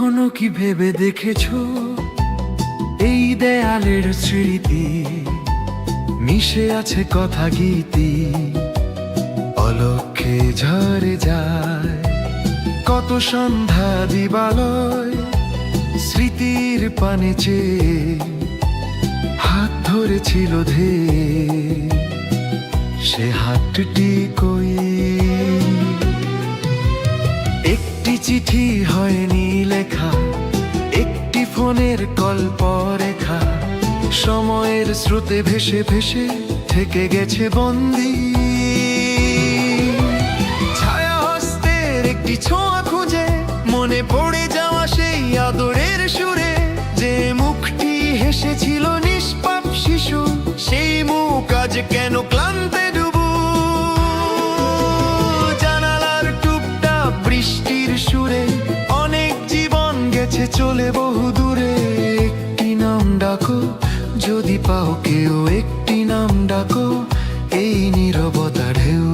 কখনো কি ভেবে দেখেছো এই দেয়ালের স্মৃতি মিশে আছে কথা গীতি, অলক্ষে ঝরে যায় কত সন্ধ্যা দিবালয়, স্মৃতির পানে চেয়ে হাত ধরেছিল ধেয়ে, সে হাতটি কই একটি চিঠি হয়নি লেখা, একটি ফোনের গল্প রেখা, সময়ের স্রোতে ভেসে ভেসে থেকে গেছে বন্দী। ছায়া হস্তের একটি ছোঁয়া খুঁজে মনে পড়ে যাওয়া সেই আদরের সুরে, যে মুখটি হেসেছিল নিষ্পাপ শিশু, সেই মুখ আজ কেন ক্লান্তে ডুবু। জানালার টুপটা বৃষ্টির সুরে, অনেক জীবন গেছে চলে বহু দূরে। একটি নাম ডাকো যদি পাও কেউ, একটি নাম ডাকো এই নীরবতা ঢেউ।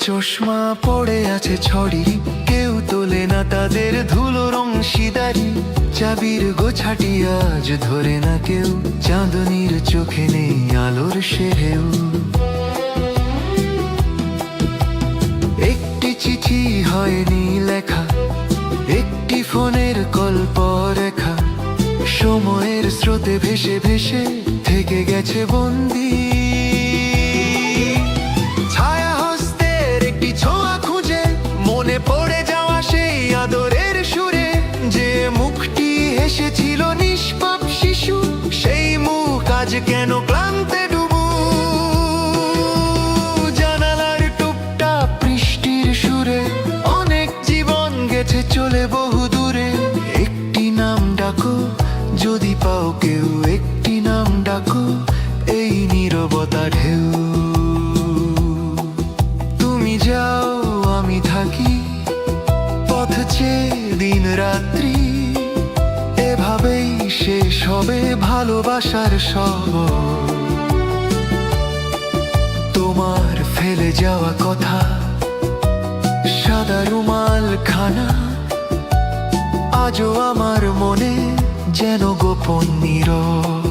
চশমা পড়ে আছে ছড়ি, কেউ তোলে না তাদের ধুলো অংশীদারি, চাবির গোছাটি আজ ধরে না কেউ, চাঁদনির চোখে নেই আলোর সেহেও। একটি চিঠি হয়নি লেখা, একটি ফোনের গল্প রেখা, সময়ের স্রোতে ভেসে ভেসে থেকে গেছে বন্দী। পড়ে যাওয়া সেই আদরের সুরে, যে মুখটি হেসেছিল নিষ্পাপ শিশু, সেই মুখ আজ কেন ক্লান্তে ডুবু। জানালার টুপটা বৃষ্টির সুরে, অনেক জীবন গেছে চলে বহু দূরে। একটি নাম ডাকো যদি পাও কেউ, একটি নাম ডাকো এই নীরবতা ঢেউ। তুমি যাও আমি থাকি পথ চেয়ে দিন রাত্রি, এভাবেই শেষ হবে ভালোবাসার সব। তোমার ফেলে যাওয়া কথা, সাদা রুমাল খানা, আজও আমার মনে যেন গোপন নীরব।